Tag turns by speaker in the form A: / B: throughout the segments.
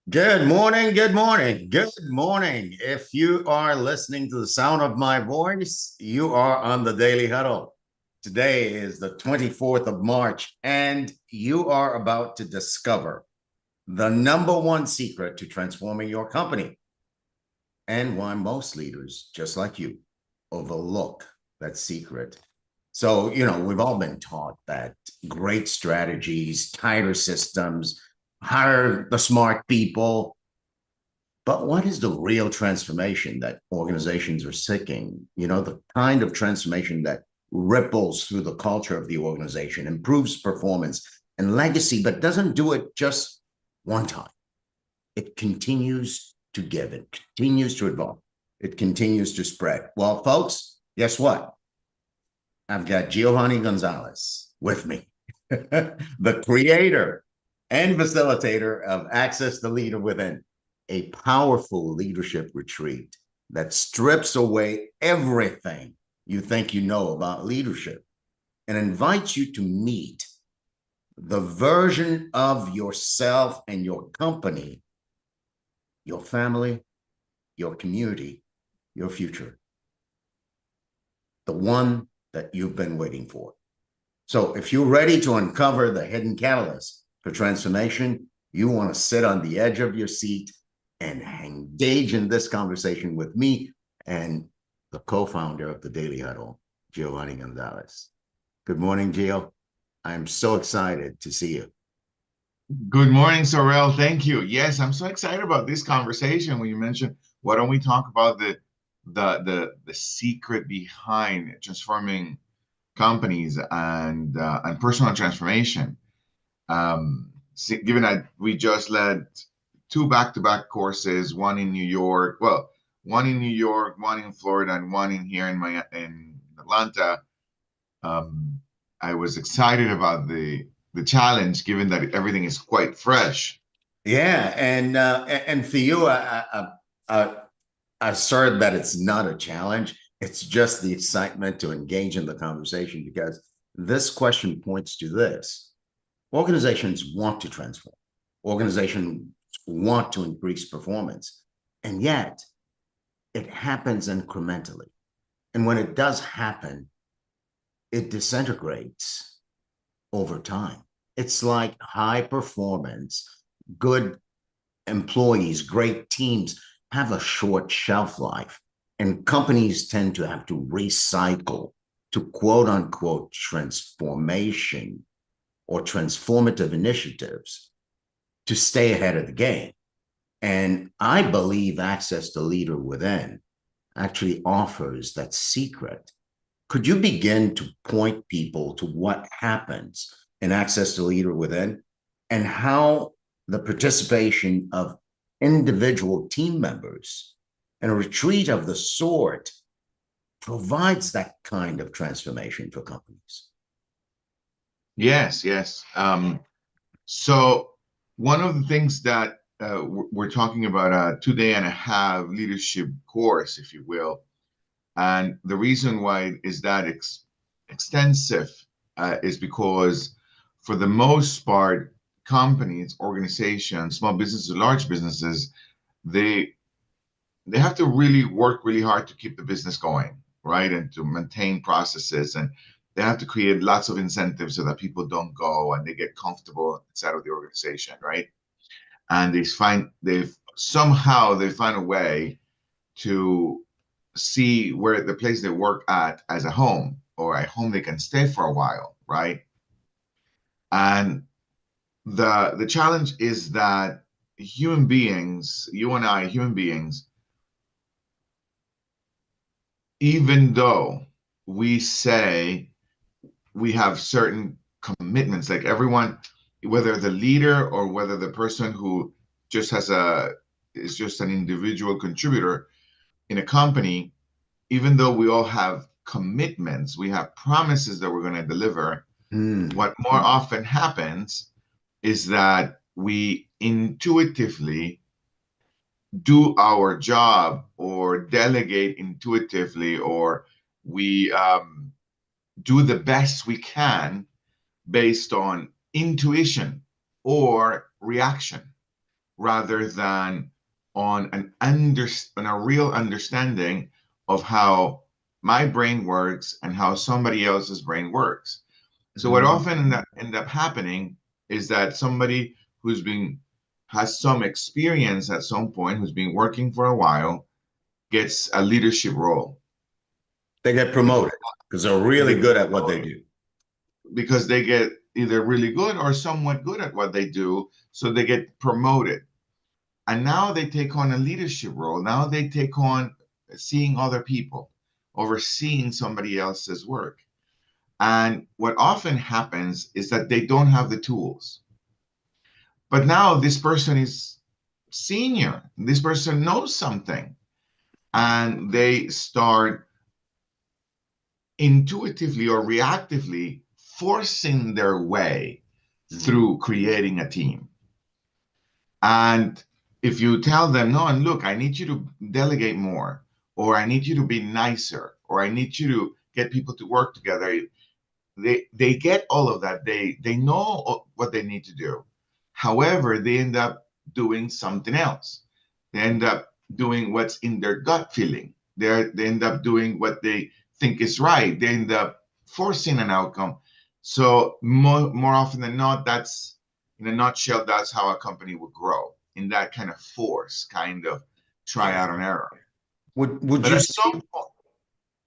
A: Good morning, good morning, good morning. If you are listening to the sound of my voice, you are on the Daily Huddle. Today is the 24th of March, and you are about to discover the number one secret to transforming your company and why most leaders, just like you, overlook that secret. So, we've all been taught that great strategies, tighter systems, hire the smart people, but what is the real transformation that organizations are seeking? The kind of transformation that ripples through the culture of the organization, improves performance and legacy, but doesn't do it just one time. It continues to give, it continues to evolve, it continues to spread. Well, folks, guess what? I've got Giovanni Gonzalez with me, the creator and facilitator of Access the Leader Within, a powerful leadership retreat that strips away everything you think you know about leadership and invites you to meet the version of yourself and your company, your family, your community, your future, the one that you've been waiting for. So if you're ready to uncover the hidden catalyst for transformation, you want to sit on the edge of your seat and engage in this conversation with me and the co-founder of the Daily Huddle, Giovanni Gonzalez. Good morning, Gio. I'm so excited to see you.
B: Good morning, Sorrel. Thank you. Yes, I'm so excited about this conversation when you mentioned, why don't we talk about the secret behind transforming companies and personal transformation. Given that we just led two back-to-back courses, one in New York, well, one in New York, one in Florida, and one in Atlanta. Um, I was excited about the challenge, given that everything is quite fresh.
A: Yeah, and for you, I assert that it's not a challenge. It's just the excitement to engage in the conversation because this question points to this. Organizations want to transform. Organizations want to increase performance. And yet it happens incrementally. And when it does happen, it disintegrates over time. It's like high performance, good employees, great teams have a short shelf life. And companies tend to have to recycle to quote unquote transformation or transformative initiatives to stay ahead of the game. And I believe Access the Leader Within actually offers that secret. Could you begin to point people to what happens in Access the Leader Within and how the participation of individual team members and a retreat of the sort provides that kind of transformation for companies?
B: Yes, yes. So one of the things that we're talking about a 2 day and a half leadership course, if you will, and the reason why is that extensive is because for the most part, companies, organizations, small businesses, large businesses, they they have to really work really hard to keep the business going, right? And to maintain processes. And they have to create lots of incentives so that people don't go and they get comfortable inside of the organization, right? And they find a way to see where the place they work at as a home or a home they can stay for a while, right? And the challenge is that human beings, you and I, human beings, even though we say we have certain commitments, like everyone, whether the leader or whether the person who just has a is just an individual contributor in a company, even though we all have commitments, we have promises that we're going to deliver.
A: Hmm.
B: What more often happens is that we intuitively do our job or delegate intuitively, or we do the best we can based on intuition or reaction, rather than on on a real understanding of how my brain works and how somebody else's brain works. So what
A: Mhm.
B: often end up happening is that somebody who's been has some experience at some point, who's been working for a while, gets a leadership role.
A: They get promoted because they're
B: They
A: really
B: get
A: good at what they
B: promoted
A: do.
B: because they get either really good or somewhat good at what they do, so they get promoted. And now they take on a leadership role. Now they take on seeing other people, overseeing somebody else's work. And what often happens is that they don't have the tools. But now this person is senior, this person knows something, and they start intuitively or reactively forcing their way
A: Mhm.
B: through creating a team. And if you tell them, no, and look, I need you to delegate more, or I need you to be nicer, or I need you to get people to work together, they get all of that. They know what they need to do. However, they end up doing something else. They end up doing what's in their gut feeling. They end up doing what they think is right. They end up forcing an outcome. So more often than not, that's in a nutshell, that's how a company would grow, in that kind of force, kind of try
A: Yeah.
B: out and error.
A: Would
B: But
A: you
B: at
A: say?
B: some point,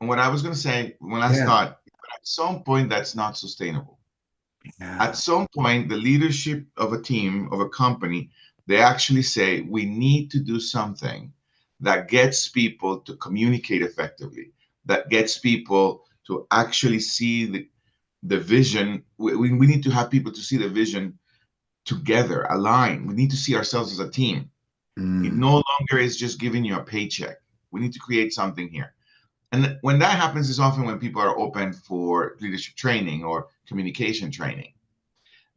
B: what I was going to say, one last
A: Yeah.
B: thought, at some point, that's not sustainable. At
A: Yeah.
B: some point, the leadership of a team, of a company, they actually say, we need to do something that gets people to communicate effectively, that gets people to actually see the vision. We need to have people to see the vision together, aligned. We need to see ourselves as a team. It
A: Mm.
B: no longer is just giving you a paycheck. We need to create something here. And when that happens is often when people are open for leadership training or communication training.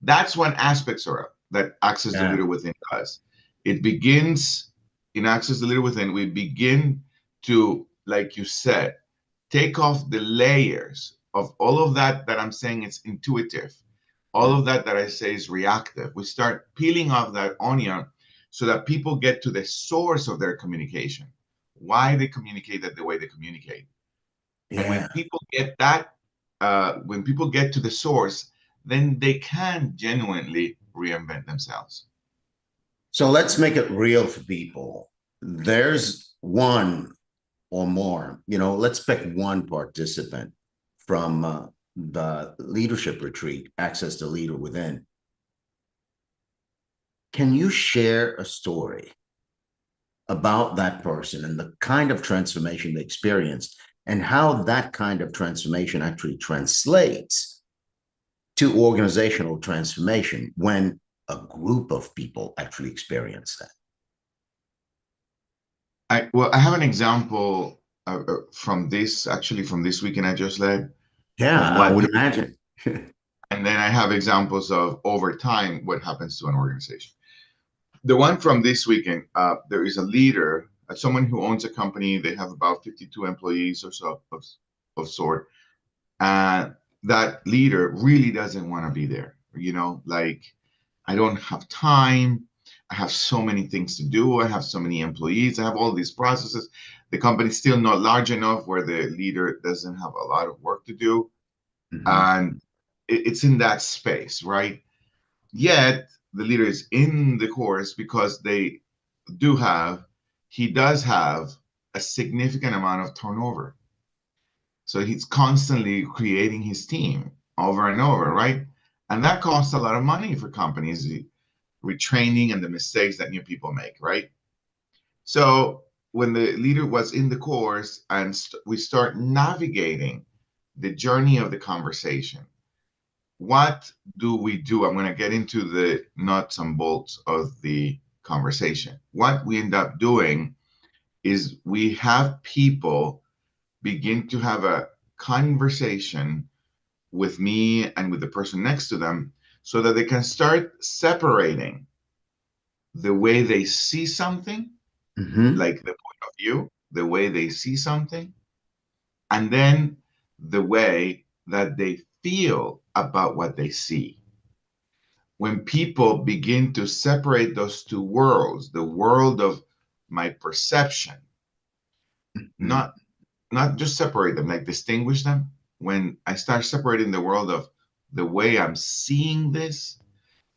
B: That's when aspects are up that Access the
A: Yeah.
B: Leader Within does. It begins in Access the Leader Within, we begin to, like you said, take off the layers of all of that I'm saying it's intuitive, all
A: Mm.
B: of that I say is reactive. We start peeling off that onion so that people get to the source of their communication, why they communicate that the way they communicate. And
A: Yeah.
B: when people get to the source, then they can genuinely reinvent themselves.
A: So let's make it real for people. There's one or more, let's pick one participant from the leadership retreat, Access the Leader Within. Can you share a story about that person and the kind of transformation they experienced and how that kind of transformation actually translates to organizational transformation when a group of people actually experience that?
B: I have an example from this weekend I just led of
A: Yeah, I
B: what
A: would
B: leadership,
A: imagine.
B: and then I have examples of over time what happens to an organization. The one from this weekend, there is a leader, someone who owns a company. They have about 52 employees or so of sort. And that leader really doesn't want to be there. Like, I don't have time. I have so many things to do. I have so many employees. I have all these processes. The company's still not large enough where the leader doesn't have a lot of work to do.
A: Mhm.
B: And it's in that space, right? Yet the leader is in the course because do have, he does have a significant amount of turnover. So he's constantly creating his team over and over, right? And that costs a lot of money for companies, the retraining and the mistakes that new people make, right? So when the leader was in the course and we start navigating the journey of the conversation, what do we do? I'm going to get into the nuts and bolts of the conversation. What we end up doing is we have people begin to have a conversation with me and with the person next to them so that they can start separating the way they see something,
A: Mhm.
B: like the point of view, the way they see something, and then the way that they feel about what they see. when people begin to separate those two worlds, the world of my perception,
A: Mhm.
B: not not just separate them, like distinguish them. When I start separating the world of the way I'm seeing this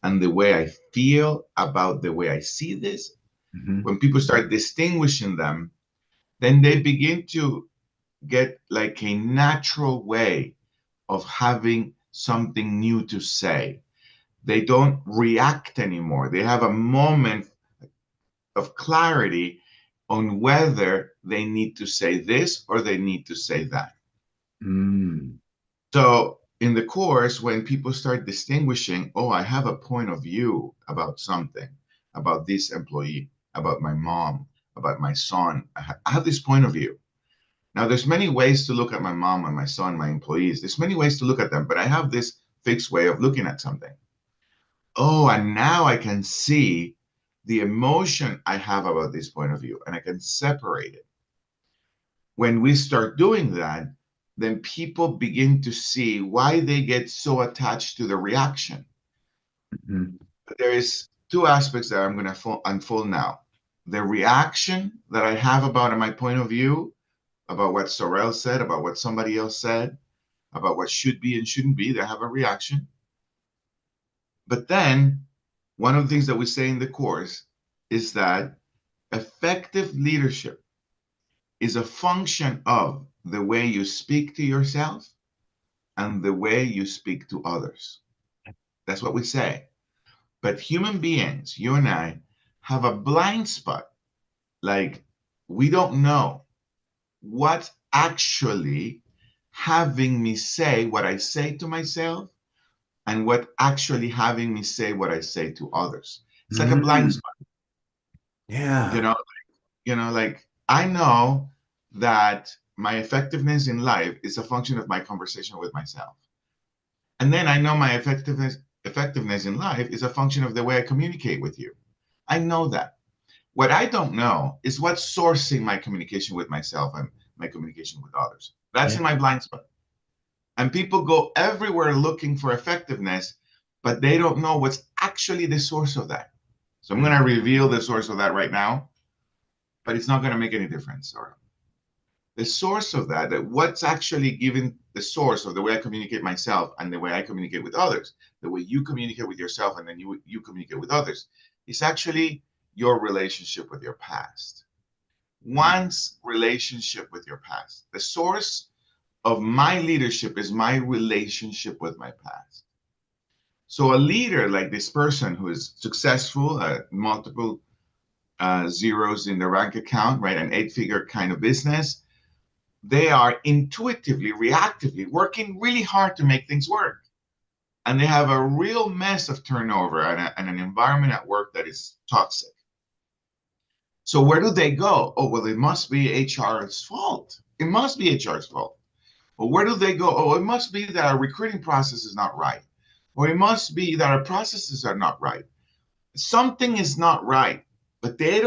B: and the way I feel about the way I see this,
A: Mhm.
B: when people start distinguishing them, then they begin to get like a natural way of having something new to say. They don't react anymore. They have a moment of clarity on whether they need to say this or they need to say that.
A: Mm.
B: So in the course, when people start distinguishing, oh, I have a point of view about something, about this employee, about my mom, about my son, I have this point of view. Now, there's many ways to look at my mom and my son, my employees. There's many ways to look at them, but I have this fixed way of looking at something. Oh, and now I can see the emotion I have about this point of view, and I can separate it. When we start doing that, then people begin to see why they get so attached to the reaction.
A: Mhm.
B: But there is two aspects that I'm going to unfold now. The reaction that I have about my point of view, about what Sorrel said, about what somebody else said, about what should be and shouldn't be, they have a reaction. But then one of the things that we say in the course is that effective leadership is a function of the way you speak to yourself and the way you speak to others. That's what we say. But human beings, you and I, have a blind spot. Like, we don't know what's actually having me say what I say to myself and what actually having me say what I say to others. It's like a blind
A: Mm.
B: spot, you
A: Yeah.
B: know, like I know that my effectiveness in life is a function of my conversation with myself. And then I know my effectiveness in life is a function of the way I communicate with you. I know that. What I don't know is what's sourcing my communication with myself and my communication with others. That's
A: Yeah.
B: in my blind spot. And people go everywhere looking for effectiveness, but they don't know what's actually the source of that. So I'm going to reveal the source of that right now, but it's not going to make any difference. Or the source of that what's actually given the source of the way I communicate myself and the way I communicate with others, the way you communicate with yourself and then you communicate with others, is actually your relationship with your past. One's relationship with your past. The source of my leadership is my relationship with my past. So a leader like this person who is successful, multiple zeros in the rank account, right? An eight-figure kind of business. They are intuitively, reactively working really hard to make things work. And they have a real mess of turnover and an environment at work that is toxic. So where do they go? Oh, well, it must be HR's fault. It must be HR's fault. Well, where do they go? Oh, it must be that our recruiting process is not right. Or it must be that our processes are not right. Something is not right, but they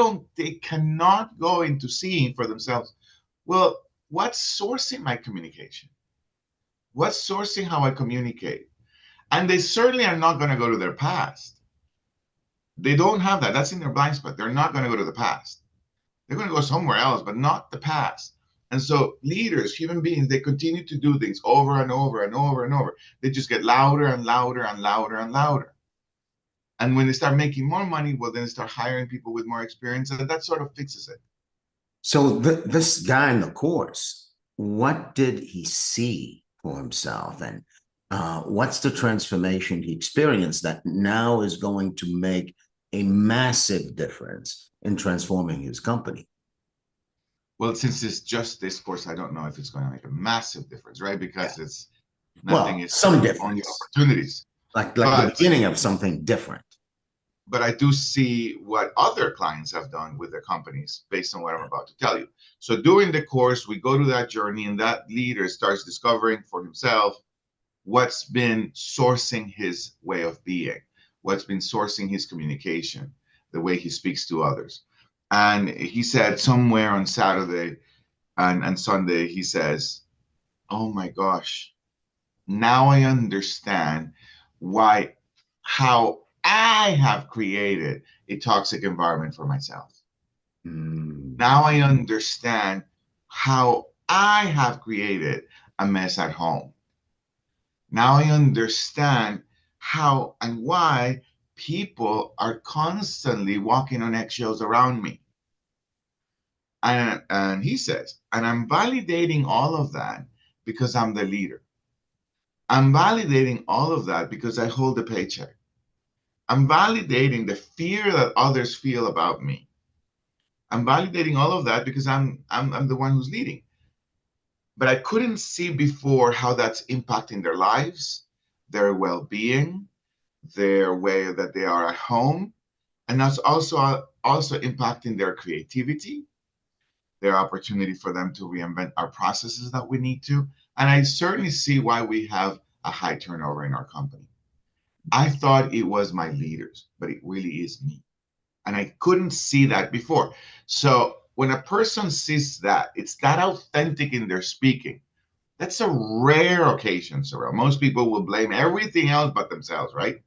B: cannot go into seeing for themselves, well, what's sourcing my communication? What's sourcing how I communicate? And they certainly are not going to go to their past. They don't have that. That's in their blind spot. They're not going to go to the past. They're going to go somewhere else, but not the past. And so leaders, human beings, they continue to do things over and over and over and over. They just get louder and louder and louder and louder. And when they start making more money, well, then they start hiring people with more experience, and that sort of fixes it.
A: So this guy in the course, what did he see for himself, and what's the transformation he experienced that now is going to make a massive difference in transforming his company?
B: Well, since it's just this course, I don't know if it's going to make a massive difference, right?
A: Yeah.
B: Because it's nothing
A: Well,
B: is
A: some
B: free, only
A: difference,
B: opportunities.
A: like the
B: But
A: beginning of something different.
B: but I do see what other clients have done with their companies based on what I'm about to tell you. So during the course, we go to that journey, and that leader starts discovering for himself what's been sourcing his way of being, what's been sourcing his communication, the way he speaks to others. And he said somewhere on Saturday and Sunday, he says, oh my gosh, now I understand why how I have created a toxic environment for myself. Now I understand how I have created a mess at home. Now I understand how and why people are constantly walking on eggshells around me. And he says, and I'm validating all of that because I'm the leader. I'm validating all of that because I hold the paycheck. I'm validating the fear that others feel about me. I'm validating all of that because I'm the one who's leading. But I couldn't see before how that's impacting their lives, their well-being, their way that they are at home, and that's also impacting their creativity, their opportunity for them to reinvent our processes that we need to. And I certainly see why we have a high turnover in our company. I thought it was my leaders, but it really is me. And I couldn't see that before. So when a person sees that, it's that authentic in their speaking. That's a rare occasion, Sorrel. Most people will blame everything else but themselves, right?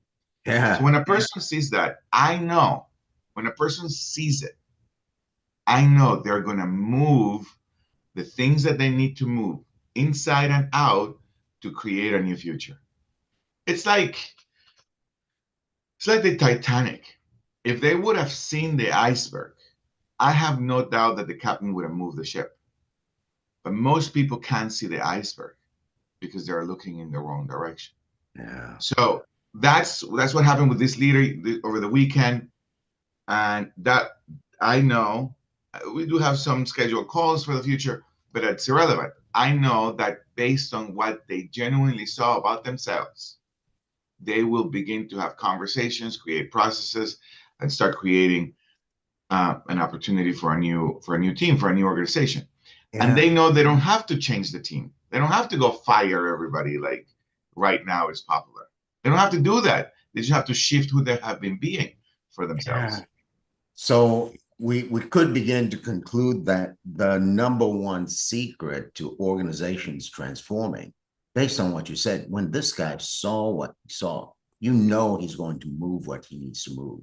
B: So
A: Yeah.
B: when a person sees that, I know when a person sees it, I know they're going to move the things that they need to move inside and out to create a new future. It's like it's like the Titanic. If they would have seen the iceberg, I have no doubt that the captain would have moved the ship. But most people can't see the iceberg because they're looking in the wrong direction.
A: Yeah.
B: So that's what happened with this leader over the weekend, and that I know we do have some scheduled calls for the future, but it's irrelevant. I know that based on what they genuinely saw about themselves, they will begin to have conversations, create processes, and start creating an opportunity for a new team, for a new organization. And
A: Yeah.
B: they know they don't have to change the team. They don't have to go fire everybody like right now is popular. They don't have to do that. They just have to shift who they have been being for
A: Yeah.
B: themselves.
A: So we could begin to conclude that the number one secret to organizations transforming, based on what you said, when this guy saw what he saw, you know he's going to move what he needs to move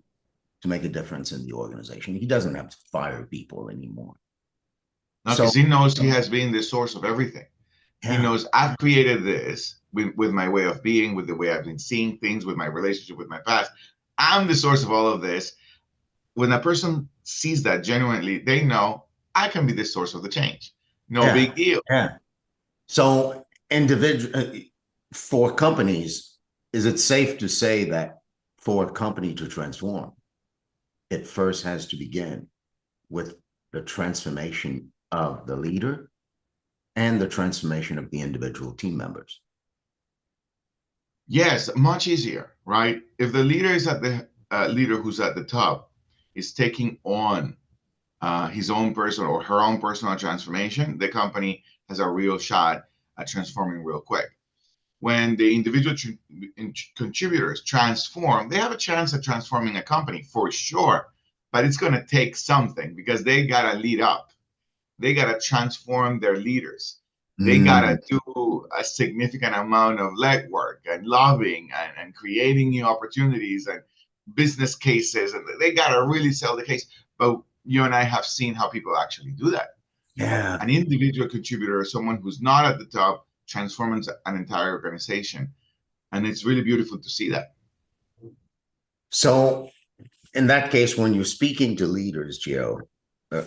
A: to make a difference in the organization. He doesn't have to fire people anymore.
B: Now,
A: So
B: because he knows he has been the source of everything. He
A: yeah,
B: knows I've created this with my way of being, with the way I've been seeing things, with my relationship with my past. I'm the source of all of this. When a person sees that genuinely, they know I can be the source of the change. No
A: yeah,
B: big deal.
A: yeah. So individual for companies, is it safe to say that for a company to transform, it first has to begin with the transformation of the leader and the transformation of the individual team members?
B: Yes, much easier, right? If the leader is at the leader who's at the top is taking on his own personal or her own personal transformation, the company has a real shot at transforming real quick. When the individual contributors transform, they have a chance at transforming a company for sure, but it's going to take something because they got to lead up. They got to transform their leaders. They got
A: Mm,
B: to do a significant amount of legwork and lobbying and creating new opportunities and business cases. And they got to really sell the case. But you and I have seen how people actually do that.
A: yeah.
B: An individual contributor, someone who's not at the top, transforms an entire organization. And it's really beautiful to see that.
A: So in that case, when you're speaking to leaders, Gio, uh,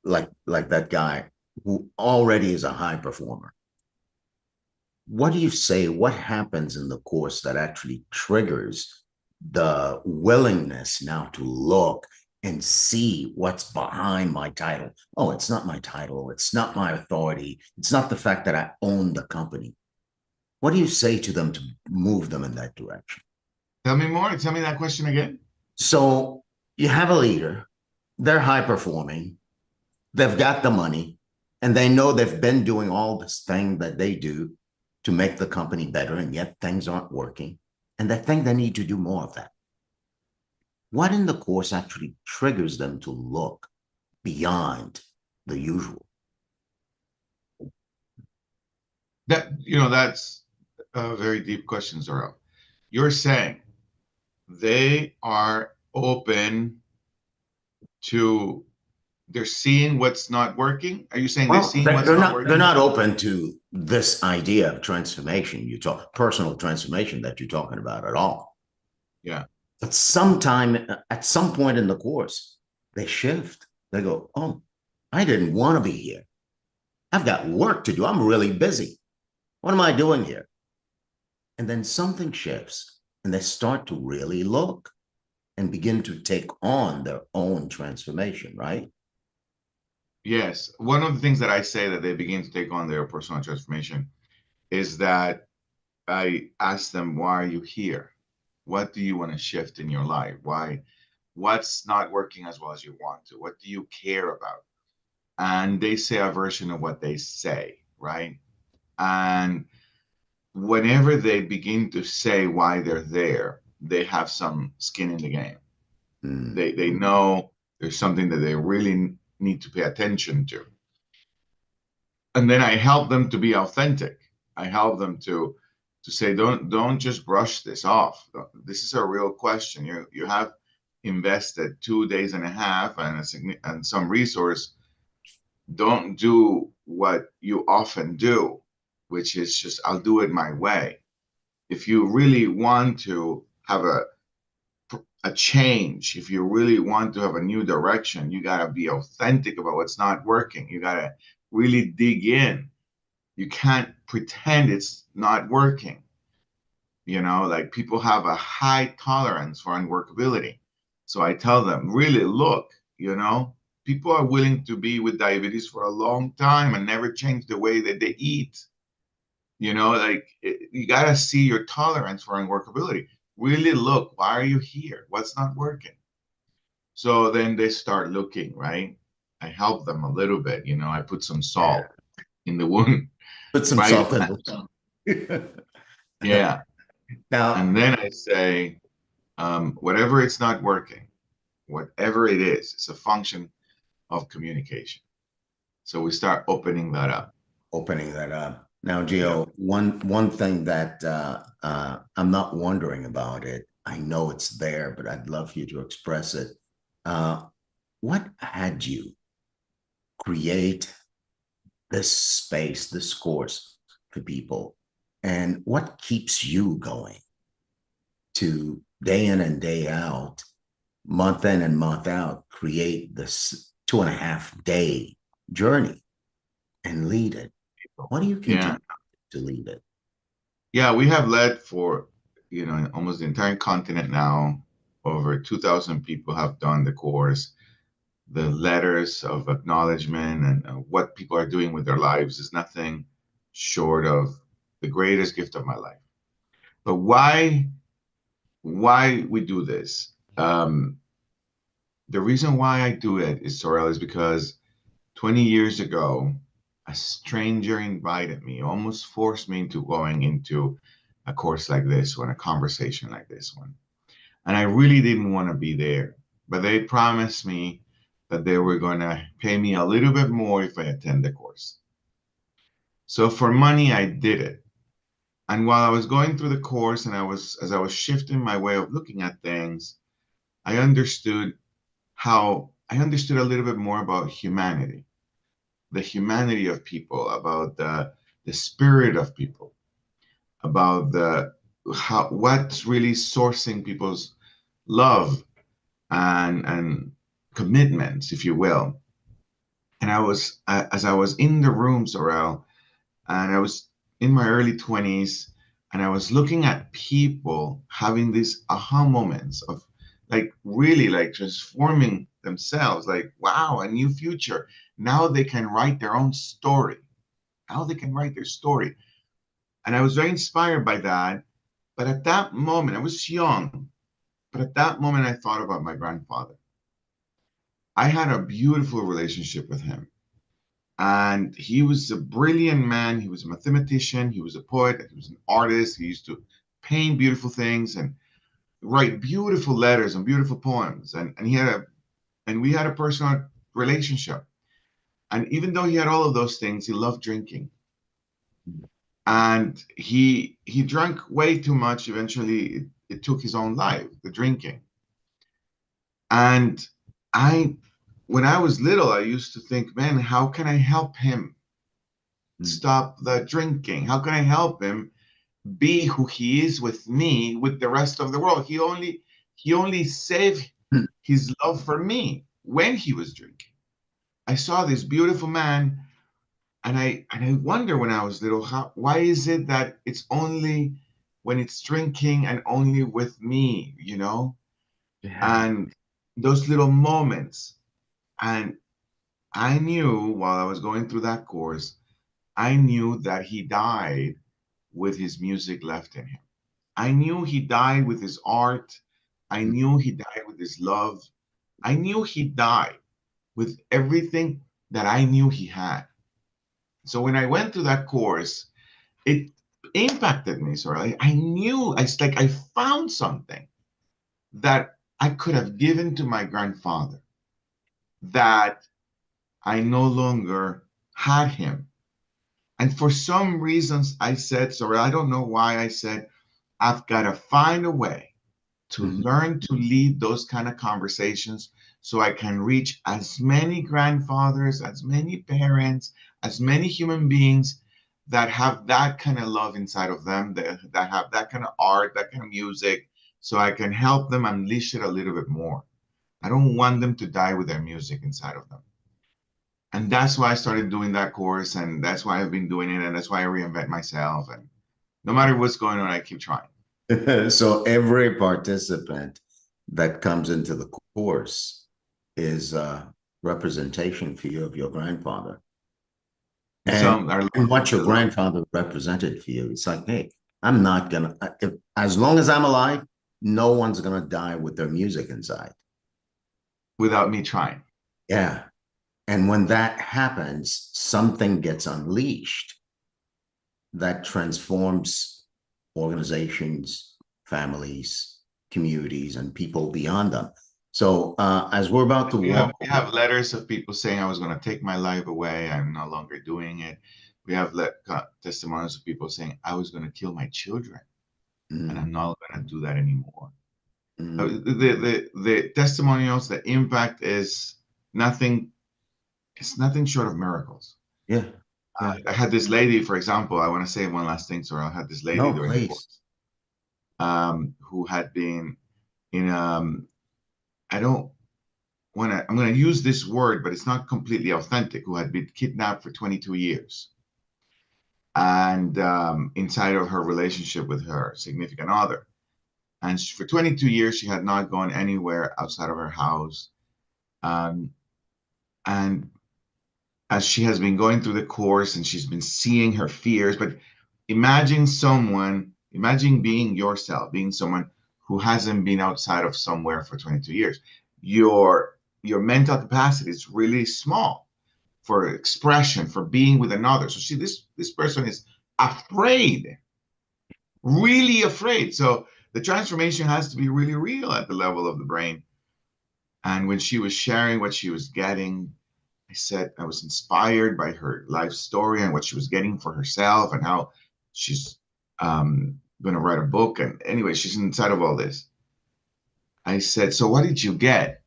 A: like that guy who already is a high performer, what do you say? What happens in the course that actually triggers the willingness now to look and see what's behind my title? Oh, it's not my title. It's not my authority. It's not the fact that I own the company. What do you say to them to move them in that direction?
B: Tell me more. Tell me that question again.
A: So you have a leader, they're high performing, they've got the money, and they know they've been doing all this thing that they do to make the company better, and yet things aren't working. And they think they need to do more of that. What in the course actually triggers them to look beyond the usual?
B: That's a very deep question, Zoro. You're saying they are open to, they're seeing what's not working. Are you saying they're
A: Well,
B: seeing what's not
A: they're
B: working?
A: not open to this idea of transformation. You talk personal transformation that you're talking about at all.
B: Yeah.
A: But sometime at some point in the course, they shift. They go, "Oh, I didn't want to be here. I've got work to do. I'm really busy. What am I doing here?" And then something shifts, and they start to really look and begin to take on their own transformation, right?
B: Yes. One of the things that I say that they begin to take on their personal transformation is that I ask them, why are you here? What do you want to shift in your life? What's not working as well as you want to? What do you care about? And they say a version of what they say, right? And whenever they begin to say why they're there, they have some skin in the game.
A: Mm.
B: They know there's something that they really need to pay attention to. And then I help them to be authentic. I help them to say, don't just brush this off. This is a real question. You have invested 2 days and a half and some resource. Don't do what you often do, which is just, I'll do it my way. If you really want to have a change, if you really want to have a new direction, you got to be authentic about what's not working. You got to really dig in. You can't pretend it's not working. Like people have a high tolerance for unworkability. So I tell them, really look, people are willing to be with diabetes for a long time and never change the way that they eat. You got to see your tolerance for unworkability. Really look, why are you here? What's not working? So then they start looking, right? I help them a little bit, I put some
A: Yeah.
B: salt in the wound,
A: Put some
B: right?
A: salt in it.
B: Yeah.
A: Now,
B: And then I say, whatever it's not working, whatever it is, it's a function of communication. So we start opening that up.
A: opening that up. Now,
B: Yeah.
A: Gio, one thing that I'm not wondering about it. I know it's there, but I'd love you to express it. Uh, what had you create this space, this course for people, and what keeps you going to day in and day out, month in and month out, create this 2.5 day journey and lead it? What do you
B: Yeah.
A: continue to lead it?
B: Yeah. We have led for, almost the entire continent now. Over 2,000 people have done the course. The letters of acknowledgement and what people are doing with their lives is nothing short of the greatest gift of my life. But why we do this? The reason why I do it is, Sorel, is because 20 years ago, a stranger invited me, almost forced me into going into a course like this one, a conversation like this one. And I really didn't want to be there, but they promised me that they were going to pay me a little bit more if I attend the course. So for money, I did it. And while I was going through the course and as I was shifting my way of looking at things, I understood I understood a little bit more about humanity, the humanity of people, about the spirit of people, about what's really sourcing people's love and commitments, if you will. And as I was in the room, Sorrel, and I was in my early 20s, and I was looking at people having these aha moments of like really like transforming themselves, like, wow, a new future. Now they can write their own story. Now they can write their story. And I was very inspired by that. But at that moment, I was young, but at that moment, I thought about my grandfather. I had a beautiful relationship with him. And he was a brilliant man. He was a mathematician. He was a poet. He was an artist. He used to paint beautiful things and write beautiful letters and beautiful poems. And we had a personal relationship. And even though he had all of those things, he loved drinking. and he drank way too much. Eventually, it took his own life, the drinking. And I, when I was little, I used to think, man, how can I help him
A: Mm.
B: stop the drinking? How can I help him be who he is with me, with the rest of the world? He only saved his love for me when he was drinking. I saw this beautiful man, and I wonder when I was little, why is it that it's only when it's drinking and only with me,
A: Yeah.
B: and those little moments. And I knew while I was going through that course, I knew that he died with his music left in him. I knew he died with his art. I knew he died with his love. I knew he died with everything that I knew he had. So when I went through that course, it impacted me. So I knew, it's like I found something that I could have given to my grandfather that I no longer had him. And for some reasons, I said, sorry, I don't know why I said, I've got to find a way to
A: Mhm.
B: learn to lead those kind of conversations so I can reach as many grandfathers, as many parents, as many human beings that have that kind of love inside of them, that have that kind of art, that kind of music, so I can help them unleash it a little bit more. I don't want them to die with their music inside of them. And that's why I started doing that course, and that's why I've been doing it, and that's why I reinvent myself. And no matter what's going on, I keep trying.
A: So every participant that comes into the course is a representation for you of your grandfather. And
B: Some are
A: and what
B: lost
A: your
B: a little
A: grandfather represented for you. It's like, hey, I'm not gonna, if, as long as I'm alive, no one's gonna die with their music inside.
B: without me trying.
A: Yeah. And when that happens, something gets unleashed that transforms organizations, families, communities, and people beyond them. So as we're about to
B: We have
A: walk
B: we
A: away,
B: have letters of people saying I was going to take my life away. I'm no longer doing it. We have testimonies of people saying I was going to kill my children, and
A: mm,
B: I'm not going to do that anymore.
A: mm,
B: The testimonials, the impact is nothing. It's nothing short of miracles.
A: yeah, yeah,
B: I had this lady, for example. I want to say one last thing. So I had this lady
A: no,
B: during the
A: please.
B: course, who had been in. I don't I'm going to use this word, but it's not completely authentic, who had been kidnapped for 22 years. And inside of her relationship with her significant other. And for 22 years, she had not gone anywhere outside of her house. Um, and as she has been going through the course and she's been seeing her fears, but imagine being yourself, being someone who hasn't been outside of somewhere for 22 years. Your mental capacity is really small for expression, for being with another. So this person is afraid, really afraid. So the transformation has to be really real at the level of the brain. And when she was sharing what she was getting, I said I was inspired by her life story and what she was getting for herself and how she's going to write a book. And anyway, she's inside of all this. I said, so what did you get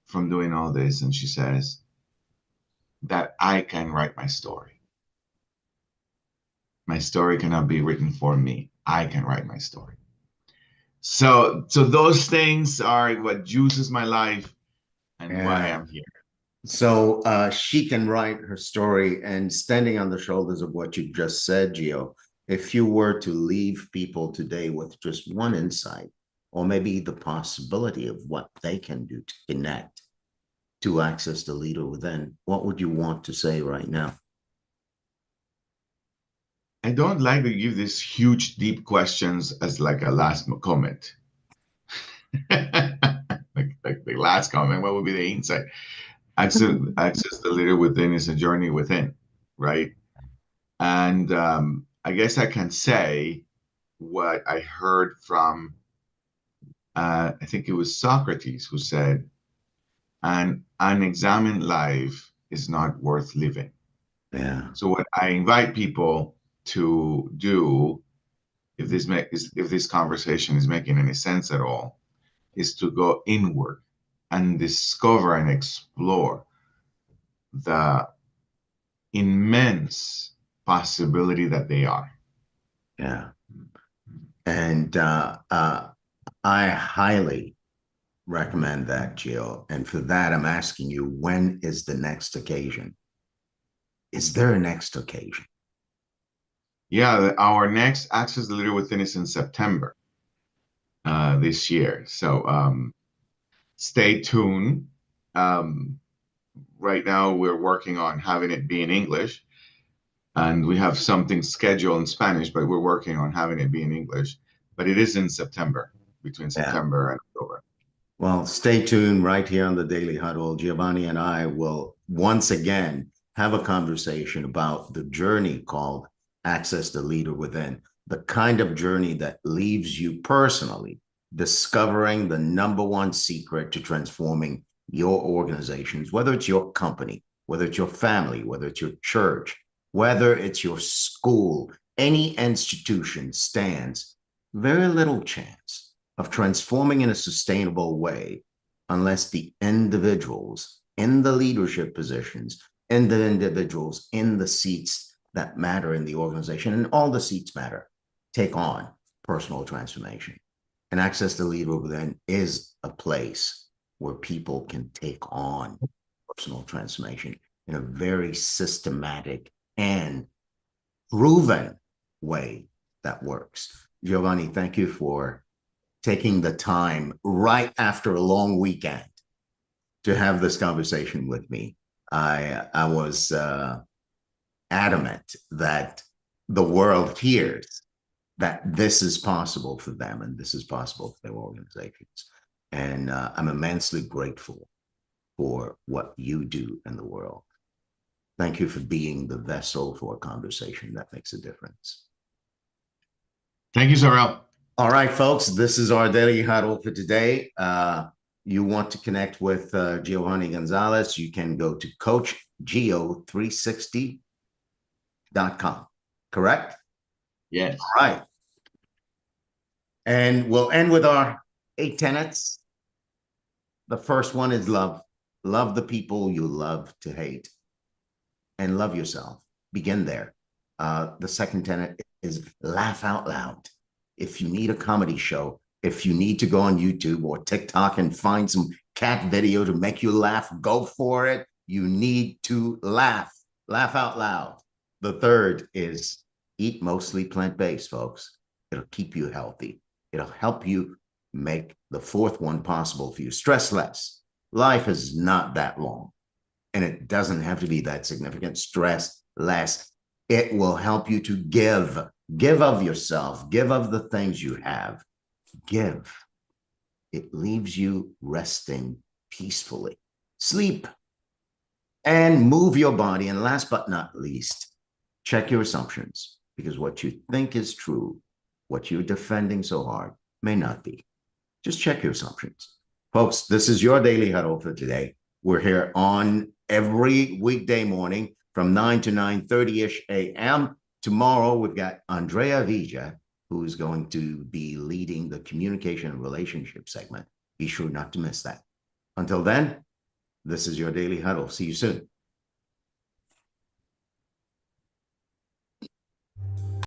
B: from doing all this? And she says, that I can write my story. My story cannot be written for me. I can write my story. So those things are what juices my life and why
A: Yeah.
B: I'm here.
A: So she can write her story, and standing on the shoulders of what you just said, Gio, if you were to leave people today with just one insight, or maybe the possibility of what they can do to connect to access the leader within, what would you want to say right now?
B: I don't like to give these huge, deep questions as like a last comment. like the last comment, what would be the insight? Access the leader within is a journey within, right? And I guess I can say what I heard from, I think it was Socrates who said, an unexamined life is not worth living.
A: Yeah.
B: So what I invite people to do, if this conversation is making any sense at all, is to go inward and discover and explore the immense possibility that they are.
A: Yeah. And I highly recommend that, Gio. And for that, I'm asking you, when is the next occasion? Is there a next occasion?
B: Yeah, our next Access the Leader Within is in September this year. So stay tuned. Right now, we're working on having it be in English. And we have something scheduled in Spanish, but we're working on having it be in English. But it is in September, between
A: Yeah.
B: September and October.
A: Well, stay tuned right here on the Daily Huddle. Giovanni and I will once again have a conversation about the journey called Access the Leader Within, the kind of journey that leaves you personally discovering the number one secret to transforming your organizations, whether it's your company, whether it's your family, whether it's your church, whether it's your school, any institution stands very little chance of transforming in a sustainable way unless the individuals in the leadership positions and the individuals in the seats that matter in the organization, and all the seats matter, take on personal transformation. And Access the Leader Within is a place where people can take on personal transformation in a very systematic and proven way that works. Giovanni, thank you for taking the time right after a long weekend to have this conversation with me. I was adamant that the world hears that this is possible for them and this is possible for their organizations. And I'm immensely grateful for what you do in the world. Thank you for being the vessel for a conversation that makes a difference.
B: Thank you, Sorrel.
A: All right, folks, this is our Daily Huddle for today. You want to connect with Giovanni Gonzalez, you can go to coachgeo360.com, correct?
B: Yes.
A: All right. And we'll end with our 8 tenets. The first one is love. Love the people you love to hate. And love yourself. Begin there. The second tenet is laugh out loud. If you need a comedy show, if you need to go on YouTube or TikTok and find some cat video to make you laugh, go for it. You need to laugh. Laugh out loud. The third is eat mostly plant-based, folks. It'll keep you healthy. It'll help you make the fourth one possible for you. Stress less. Life is not that long, and it doesn't have to be that significant. Stress less. It will help you to give of yourself, give of the things you have, give. It leaves you resting peacefully. Sleep and move your body. And last but not least, check your assumptions, because what you think is true, what you're defending so hard, may not be. Just check your assumptions. Folks, this is your Daily Huddle for today. We're here on every weekday morning from 9 to 9:30-ish a.m. Tomorrow, we've got Andrea Villa, who's going to be leading the communication and relationship segment. Be sure not to miss that. Until then, this is your Daily Huddle. See you soon.